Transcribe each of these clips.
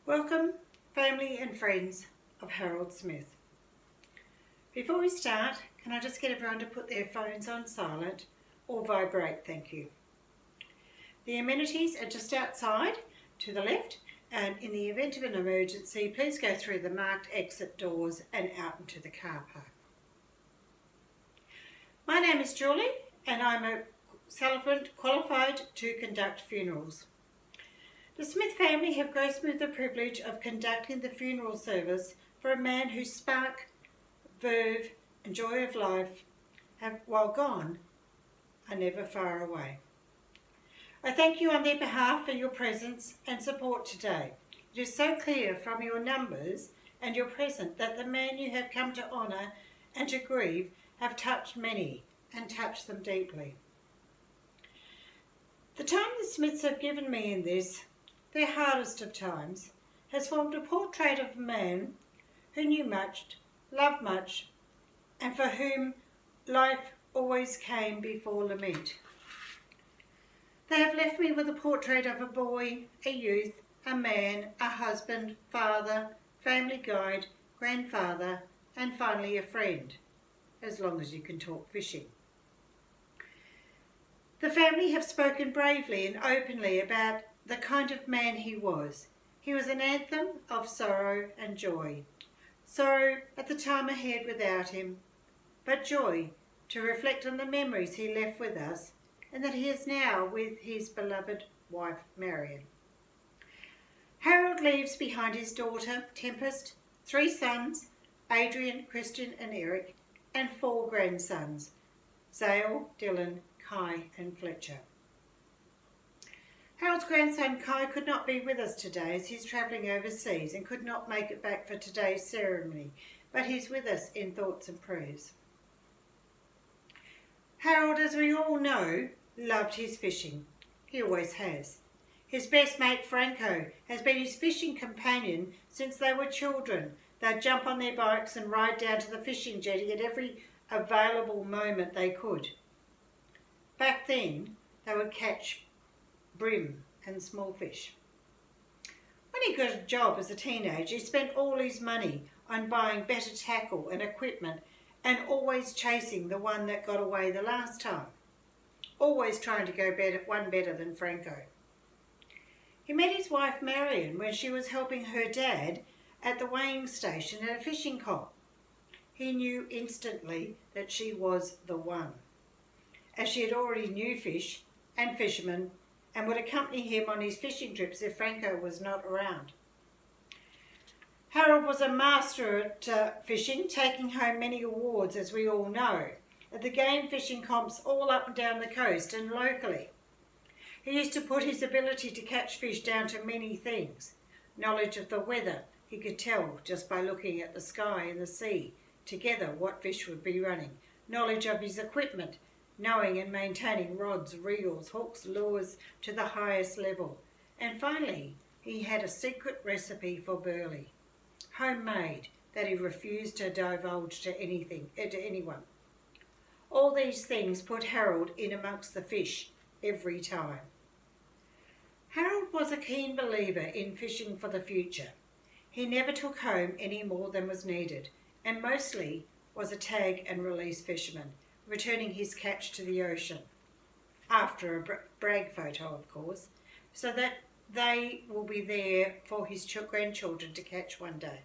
Welcome, family and friends of Harold Smith. Before we start, can I just get everyone to put their phones on silent or vibrate, thank you. The amenities are just outside to the left, and in the event of an emergency, please go through the marked exit doors and out into the car park. My name is Julie and I'm a celebrant qualified to conduct funerals. The Smith family have graced me with the privilege of conducting the funeral service for a man whose spark, verve and joy of life, while gone, are never far away. I thank you on their behalf for your presence and support today. It is so clear from your numbers and your presence that the man you have come to honour and to grieve have touched many and touched them deeply. The time the Smiths have given me in this, their hardest of times, has formed a portrait of a man who knew much, loved much, and for whom life always came before lament. They have left me with a portrait of a boy, a youth, a man, a husband, father, family guide, grandfather, and finally a friend, as long as you can talk fishing. The family have spoken bravely and openly about the kind of man he was. He was an anthem of sorrow and joy. Sorrow at the time ahead without him, but joy to reflect on the memories he left with us and that he is now with his beloved wife Marion. Harold leaves behind his daughter Tempest, 3 sons, Adrian, Christian and Eric, and 4 grandsons, Zale, Dylan, Kai and Fletcher. Harold's grandson Kai could not be with us today as he's travelling overseas and could not make it back for today's ceremony, but he's with us in thoughts and prayers. Harold, as we all know, loved his fishing. He always has. His best mate Franco has been his fishing companion since they were children. They'd jump on their bikes and ride down to the fishing jetty at every available moment they could. Back then, they would catch bream and small fish. When he got a job as a teenager, he spent all his money on buying better tackle and equipment and always chasing the one that got away the last time. Always trying to go one better than Franco. He met his wife Marion when she was helping her dad at the weighing station at a fishing comp. He knew instantly that she was the one, as she had already knew fish and fishermen and would accompany him on his fishing trips if Franco was not around. Harold was a master at fishing, taking home many awards, as we all know, at the game fishing comps all up and down the coast and locally. He used to put his ability to catch fish down to many things. Knowledge of the weather, he could tell just by looking at the sky and the sea together what fish would be running. Knowledge of his equipment, knowing and maintaining rods, reels, hooks, lures to the highest level. And finally, he had a secret recipe for burley, homemade, that he refused to divulge to anyone. All these things put Harold in amongst the fish every time. Harold was a keen believer in fishing for the future. He never took home any more than was needed, and mostly was a tag and release fisherman, returning his catch to the ocean, after a brag photo of course, so that they will be there for his grandchildren to catch one day.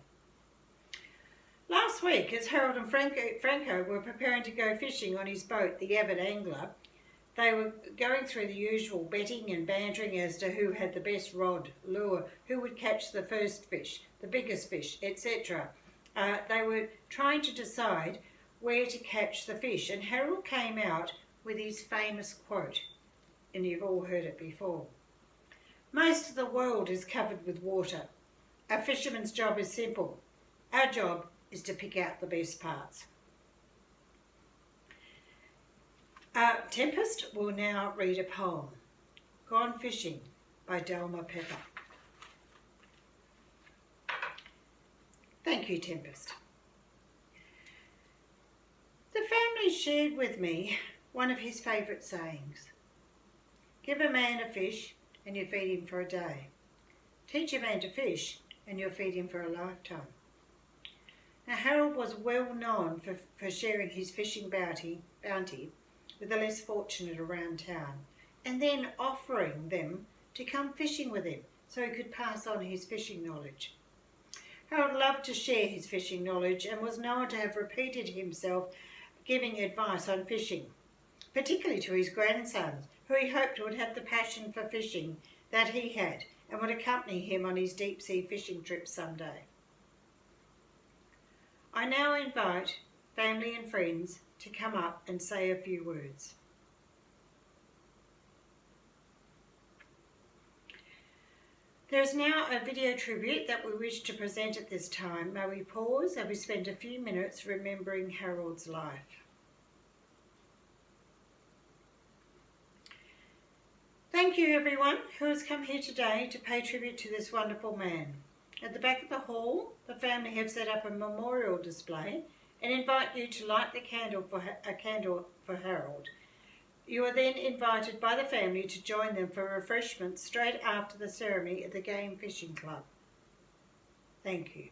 Last week, as Harold and Franco were preparing to go fishing on his boat, the Avid Angler, they were going through the usual betting and bantering as to who had the best rod, lure, who would catch the first fish, the biggest fish, etc. They were trying to decide where to catch the fish, and Harold came out with his famous quote, and you've all heard it before. Most of the world is covered with water. A fisherman's job is simple. Our job is to pick out the best parts. Tempest will now read a poem, Gone Fishing by Delma Pepper. Thank you, Tempest. The family shared with me one of his favourite sayings. Give a man a fish and you feed him for a day. Teach a man to fish and you'll feed him for a lifetime. Now Harold was well known for sharing his fishing bounty with the less fortunate around town, and then offering them to come fishing with him so he could pass on his fishing knowledge. Harold loved to share his fishing knowledge and was known to have repeated himself giving advice on fishing, particularly to his grandsons, who he hoped would have the passion for fishing that he had and would accompany him on his deep-sea fishing trips someday. I now invite family and friends to come up and say a few words. There is now a video tribute that we wish to present at this time. May we pause and we spend a few minutes remembering Harold's life. Thank you everyone who has come here today to pay tribute to this wonderful man. At the back of the hall, the family have set up a memorial display and invite you to light a candle for Harold. You are then invited by the family to join them for refreshments straight after the ceremony at the Game Fishing Club. Thank you.